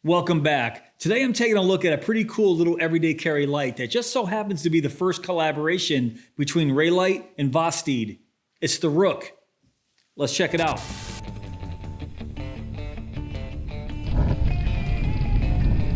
Welcome back. Today I'm taking a look at a pretty cool little everyday carry light that just so happens to be the first collaboration between ReyLight and Vosteed. It's the Rook. Let's check it out.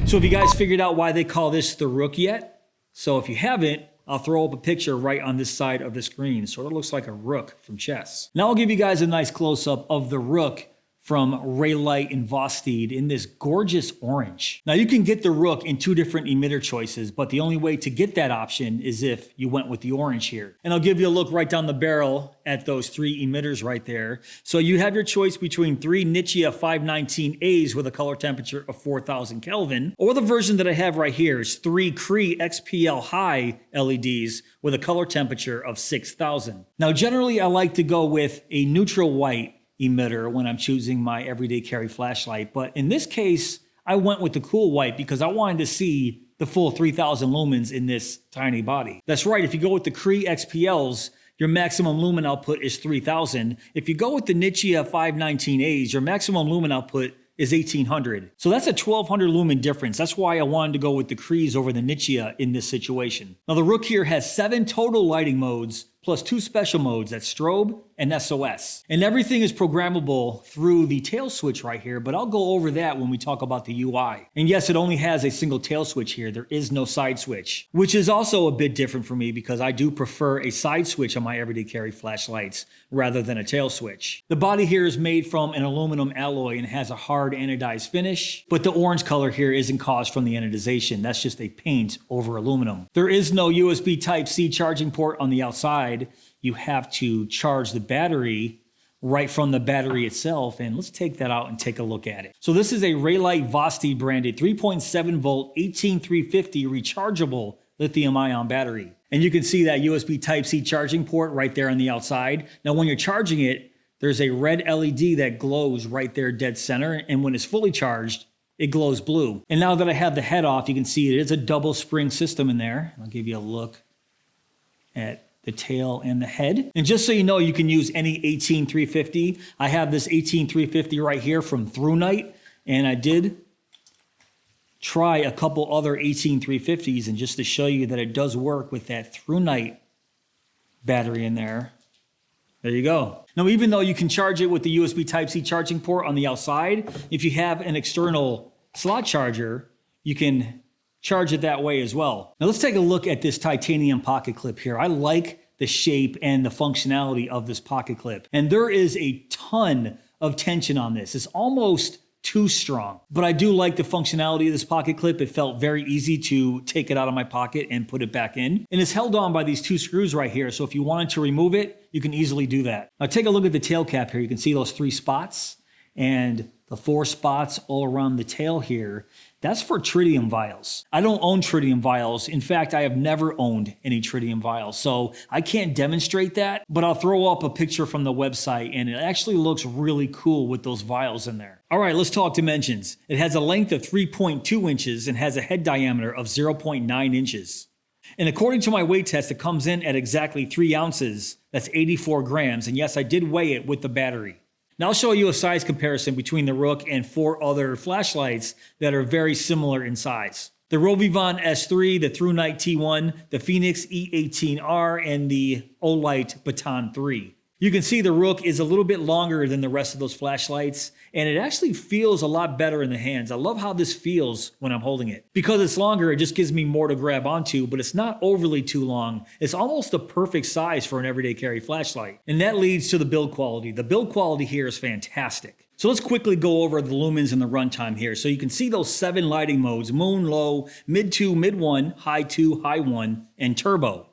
So have you guys figured out why they call this the Rook yet? So if you haven't, I'll throw up a picture right on this side of the screen. Sort of looks like a rook from chess. Now I'll give you guys a nice close-up of the Rook from ReyLight and Vosteed in this gorgeous orange. Now you can get the Rook in two different emitter choices, but the only way to get that option is if you went with the orange here. And I'll give you a look right down the barrel at those three emitters right there. So you have your choice between three Nichia 519As with a color temperature of 4,000 Kelvin, or the version that I have right here is three Cree XPL high LEDs with a color temperature of 6,000. Now generally I like to go with a neutral white emitter when I'm choosing my everyday carry flashlight. But in this case, I went with the cool white because I wanted to see the full 3,000 lumens in this tiny body. That's right, if you go with the Cree XPLs, your maximum lumen output is 3,000. If you go with the Nichia 519As, your maximum lumen output is 1,800. So that's a 1,200 lumen difference. That's why I wanted to go with the Crees over the Nichia in this situation. Now the Rook here has 7 total lighting modes, plus 2 special modes, that's strobe and SOS. And everything is programmable through the tail switch right here, but I'll go over that when we talk about the UI. And yes, it only has a single tail switch here. There is no side switch, which is also a bit different for me because I do prefer a side switch on my everyday carry flashlights rather than a tail switch. The body here is made from an aluminum alloy and has a hard anodized finish, but the orange color here isn't caused from the anodization. That's just a paint over aluminum. There is no USB Type-C charging port on the outside. You have to charge the battery right from the battery itself. And let's take that out and take a look at it. So this is a ReyLight Vosteed branded 3.7 volt 18350 rechargeable lithium ion battery. And you can see that USB Type-C charging port right there on the outside. Now when you're charging it, there's a red LED that glows right there dead center. And when it's fully charged, it glows blue. And now that I have the head off, you can see it is a double spring system in there. I'll give you a look at the tail and the head. And just so you know, you can use any 18350. I have this 18350 right here from ThruNite, and I did try a couple other 18350s, and just to show you that it does work with that ThruNite battery in there. There you go. Now, even though you can charge it with the USB Type-C charging port on the outside, if you have an external slot charger, you can charge it that way as well. Now let's take a look at this titanium pocket clip here. I like the shape and the functionality of this pocket clip. And there is a ton of tension on this. It's almost too strong. But I do like the functionality of this pocket clip. It felt very easy to take it out of my pocket and put it back in. And it's held on by these 2 screws right here. So if you wanted to remove it, you can easily do that. Now take a look at the tail cap here. You can see those 3 spots and the 4 spots all around the tail here. That's for tritium vials. I don't own tritium vials. In fact, I have never owned any tritium vials, so I can't demonstrate that, but I'll throw up a picture from the website, and it actually looks really cool with those vials in there. All right, let's talk dimensions. It has a length of 3.2 inches and has a head diameter of 0.9 inches. And according to my weight test, it comes in at exactly 3 ounces. That's 84 grams, and yes, I did weigh it with the battery. Now I'll show you a size comparison between the Rook and 4 other flashlights that are very similar in size. The Rovivon S3, the ThruNite T1, the Phoenix E18R, and the Olight Baton 3. You can see the Rook is a little bit longer than the rest of those flashlights, and it actually feels a lot better in the hands. I love how this feels when I'm holding it. Because it's longer, it just gives me more to grab onto, but it's not overly too long. It's almost the perfect size for an everyday carry flashlight. And that leads to the build quality. The build quality here is fantastic. So let's quickly go over the lumens and the runtime here. So you can see those 7 lighting modes: moon, low, mid 2, mid 1, high 2, high 1, and turbo.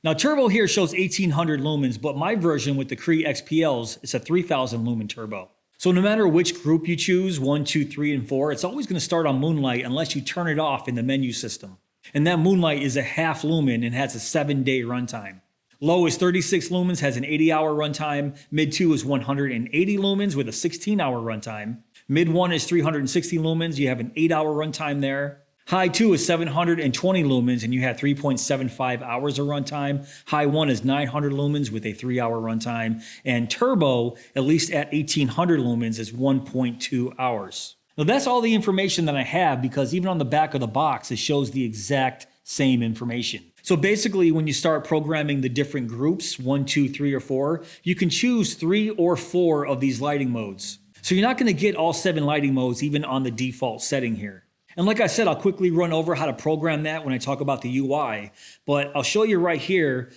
Now turbo here shows 1,800 lumens, but my version with the Cree XPLs is a 3,000 lumen turbo. So no matter which group you choose, 1, 2, 3, and 4, it's always going to start on moonlight unless you turn it off in the menu system. And that moonlight is a half lumen and has a 7-day runtime. Low is 36 lumens, has an 80-hour runtime. Mid 2 is 180 lumens with a 16-hour runtime. Mid 1 is 360 lumens. You have an 8-hour runtime there. High 2 is 720 lumens and you have 3.75 hours of runtime. High 1 is 900 lumens with a 3-hour runtime. And turbo, at least at 1800 lumens, is 1.2 hours. Now that's all the information that I have, because even on the back of the box, it shows the exact same information. So basically, when you start programming the different groups, 1, 2, 3, or 4, you can choose 3 or 4 of these lighting modes. So you're not going to get all 7 lighting modes even on the default setting here. And like I said, I'll quickly run over how to program that when I talk about the UI, but I'll show you right here.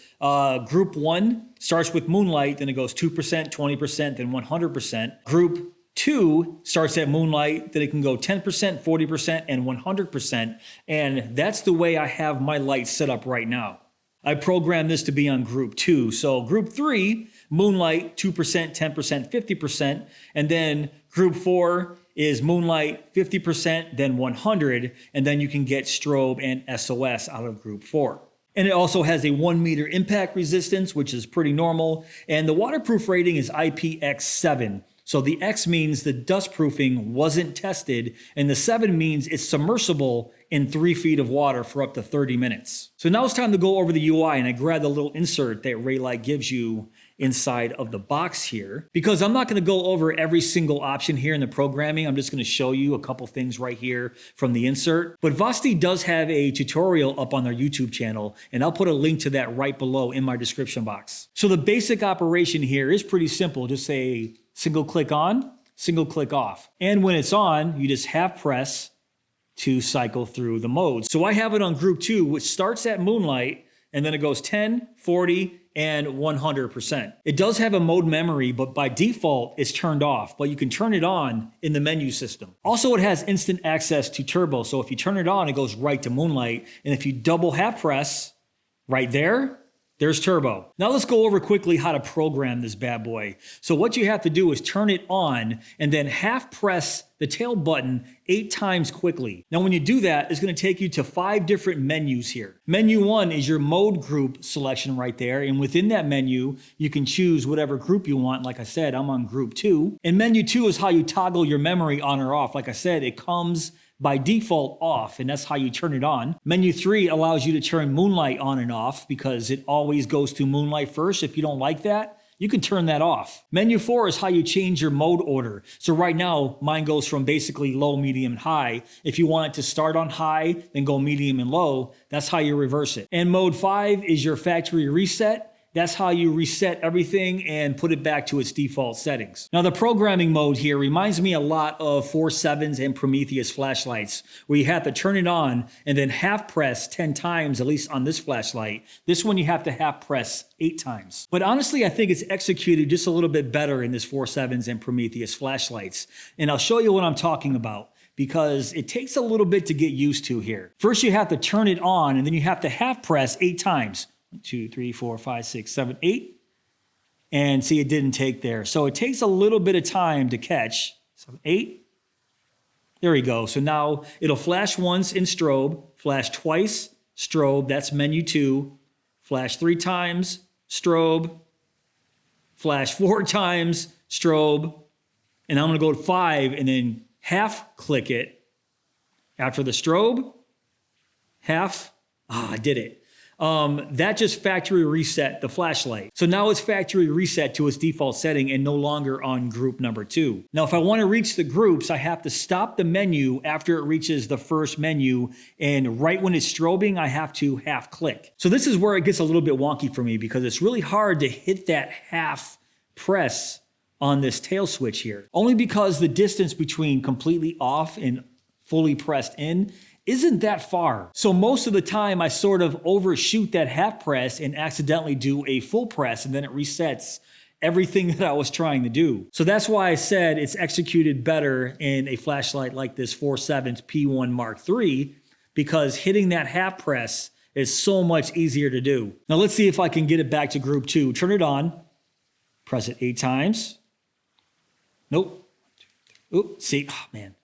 Group 1 starts with moonlight, then it goes 2%, 20%, then 100%. Group 2 starts at moonlight, then it can go 10%, 40%, and 100%. And that's the way I have my lights set up right now. I programmed this to be on group 2. So group 3, moonlight, 2%, 10%, 50%. And then group 4 is moonlight, 50%, then 100. And then you can get strobe and SOS out of group 4. And it also has a 1 meter impact resistance, which is pretty normal. And the waterproof rating is IPX7. So the X means the dust proofing wasn't tested, and the 7 means it's submersible in 3 feet of water for up to 30 minutes. So now it's time to go over the UI, and I grabbed the little insert that ReyLight gives you inside of the box here, because I'm not going to go over every single option here in the programming. I'm just going to show you a couple things right here from the insert. But Vosteed does have a tutorial up on their YouTube channel, and I'll put a link to that right below in my description box. So the basic operation here is pretty simple. Just say single click on, single click off. And when it's on, you just half press to cycle through the modes. So I have it on group 2, which starts at moonlight, and then it goes 10, 40, and 100%. It does have a mode memory, but by default, it's turned off, but you can turn it on in the menu system. Also, it has instant access to turbo. So if you turn it on, it goes right to moonlight. And if you double half press right there, there's turbo. Now let's go over quickly how to program this bad boy. So what you have to do is turn it on and then half press the tail button 8 times quickly. Now when you do that, it's going to take you to 5 different menus here. Menu 1 is your mode group selection right there. And within that menu, you can choose whatever group you want. Like I said, I'm on group 2. And menu 2 is how you toggle your memory on or off. Like I said, it comes by default off, and that's how you turn it on. Menu 3 allows you to turn moonlight on and off, because it always goes to moonlight first. If you don't like that, you can turn that off. Menu 4 is how you change your mode order. So right now, mine goes from basically low, medium, and high. If you want it to start on high, then go medium and low, that's how you reverse it. And mode 5 is your factory reset. That's how you reset everything and put it back to its default settings. Now the programming mode here reminds me a lot of 4.7s and Prometheus flashlights, where you have to turn it on and then half press 10 times, at least on this flashlight. This one you have to half press 8 times. But honestly, I think it's executed just a little bit better in this 4.7s and Prometheus flashlights. And I'll show you what I'm talking about, because it takes a little bit to get used to here. First you have to turn it on, and then you have to half press 8 times. 1, 2, 3, 4, 5, 6, 7, 8. And see, it didn't take there. So it takes a little bit of time to catch. 7, 8. There we go. So now it'll flash once in strobe, flash twice, strobe, that's menu 2, flash 3 times, strobe, flash 4 times, strobe, and I'm gonna go to 5 and then half click it after the strobe, half, I did it. That just factory reset the flashlight. So now it's factory reset to its default setting and no longer on group number 2. Now, if I want to reach the groups, I have to stop the menu after it reaches the first menu. And right when it's strobing, I have to half click. So this is where it gets a little bit wonky for me, because it's really hard to hit that half press on this tail switch here. Only because the distance between completely off and fully pressed in isn't that far. So most of the time I sort of overshoot that half press and accidentally do a full press, and then it resets everything that I was trying to do. So that's why I said it's executed better in a flashlight like this 4.7 P1 Mark III, because hitting that half press is so much easier to do. Now let's see if I can get it back to group 2. Turn it on, press it 8 times. Nope. Oop, see, oh man.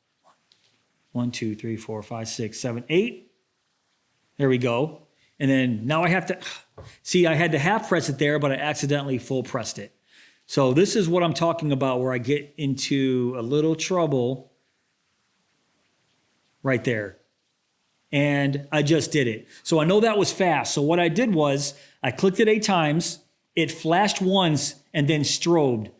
1, 2, 3, 4, 5, 6, 7, 8. There we go. And then now I have to, see, I had to half press it there, but I accidentally full pressed it. So this is what I'm talking about, where I get into a little trouble right there. And I just did it. So I know that was fast. So what I did was I clicked it 8 times. It flashed once and then strobed.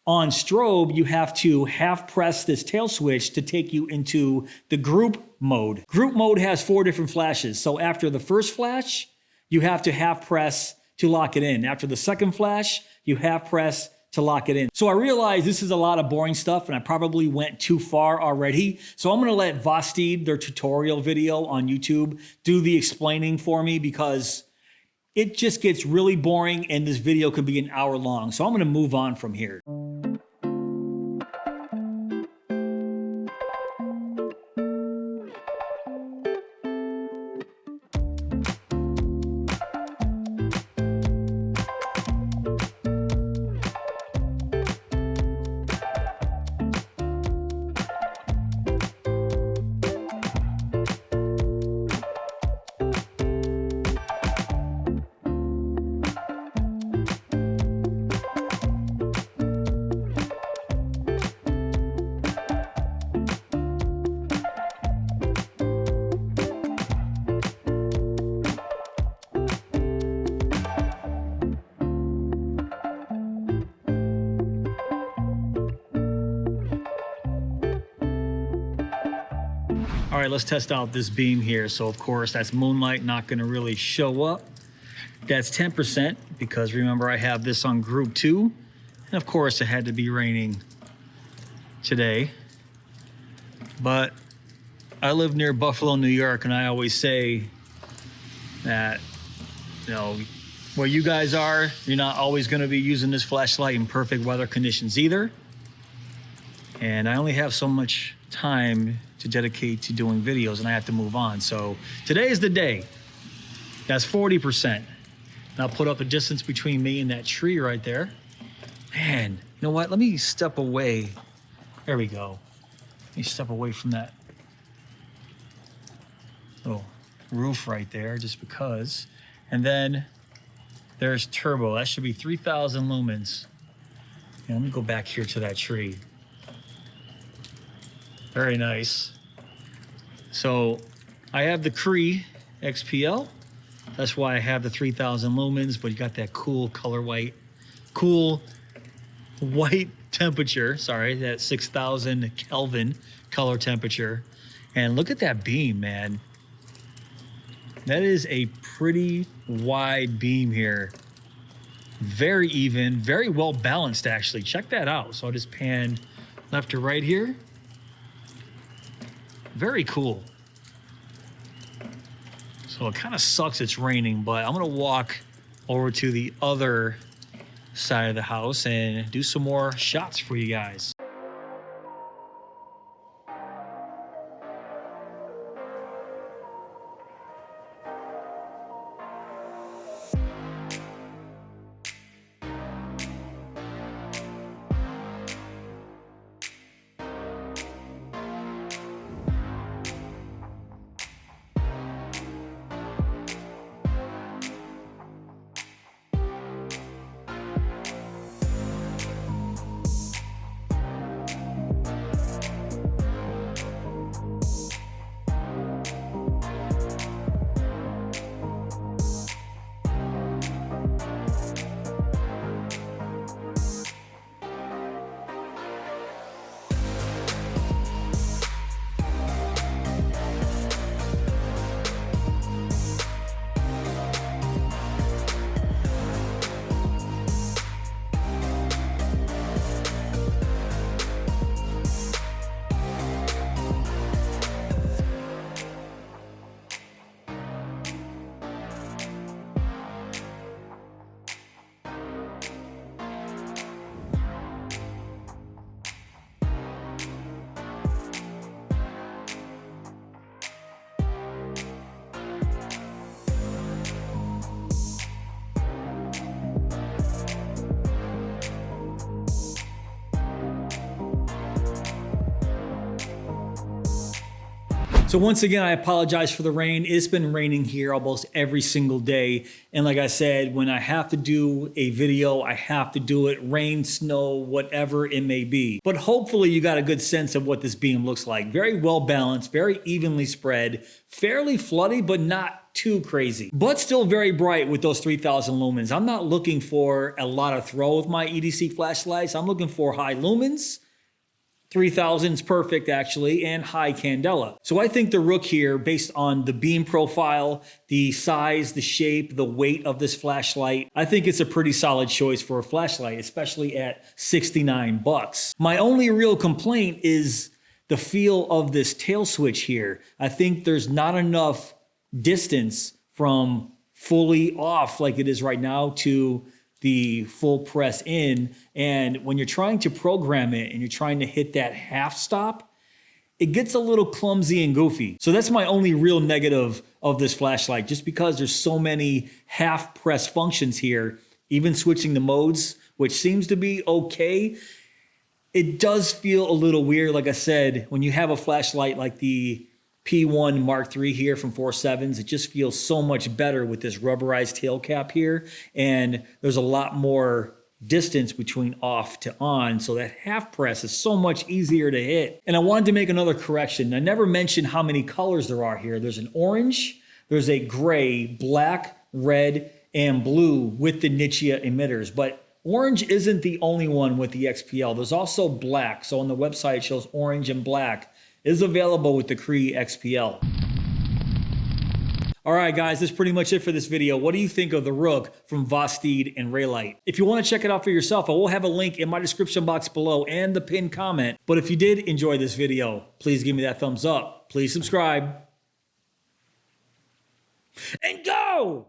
On strobe, you have to half press this tail switch to take you into the group mode. Group mode has 4 different flashes. So after the first flash, you have to half press to lock it in. After the second flash, you half press to lock it in. So I realized this is a lot of boring stuff and I probably went too far already. So I'm gonna let Vosteed, their tutorial video on YouTube, do the explaining for me because it just gets really boring and this video could be an hour long. So I'm gonna move on from here. All right, let's test out this beam here. So of course, that's moonlight, not gonna really show up. That's 10% because remember I have this on group 2. And of course it had to be raining today. But I live near Buffalo, New York, and I always say that, you know, where you guys are, you're not always gonna be using this flashlight in perfect weather conditions either. And I only have so much time to dedicate to doing videos and I have to move on. So today is the day. That's 40%. And I'll put up a distance between me and that tree right there. Man, you know what? Let me step away. There we go. Let me step away from that little roof right there just because. And then there's turbo. That should be 3,000 lumens. Yeah, let me go back here to that tree. Very nice. So I have the Cree XPL. That's why I have the 3,000 lumens, but you got that cool white temperature. Sorry, that 6,000 Kelvin color temperature. And look at that beam, man. That is a pretty wide beam here. Very even, very well balanced actually. Check that out. So I'll just pan left to right here. Very cool. So it kind of sucks it's raining, but I'm gonna walk over to the other side of the house and do some more shots for you guys. So once again, I apologize for the rain. It's been raining here almost every single day. And like I said, when I have to do a video, I have to do it rain, snow, whatever it may be. But hopefully you got a good sense of what this beam looks like. Very well balanced, very evenly spread, fairly floody, but not too crazy. But still very bright with those 3000 lumens. I'm not looking for a lot of throw with my EDC flashlights. I'm looking for high lumens. 3000 is perfect actually, and high candela. So I think the Rook here, based on the beam profile, the size, the shape, the weight of this flashlight, I think it's a pretty solid choice for a flashlight, especially at 69 bucks. My only real complaint is the feel of this tail switch here. I think there's not enough distance from fully off like it is right now to the full press in. And when you're trying to program it and you're trying to hit that half stop, it gets a little clumsy and goofy. So that's my only real negative of this flashlight, just because there's so many half press functions here, even switching the modes, which seems to be okay. It does feel a little weird. Like I said, when you have a flashlight like the P1 Mark III here from 4.7s, it just feels so much better with this rubberized tail cap here. And there's a lot more distance between off to on, so that half press is so much easier to hit. And I wanted to make another correction. I never mentioned how many colors there are here. There's an orange, there's a gray, black, red, and blue with the Nichia emitters. But orange isn't the only one with the XPL. There's also black. So on the website it shows orange and black is available with the Cree XPL. All right, guys, that's pretty much it for this video. What do you think of the Rook from Vosteed and ReyLight? If you want to check it out for yourself, I will have a link in my description box below and the pinned comment. But if you did enjoy this video, please give me that thumbs up. Please subscribe. And go!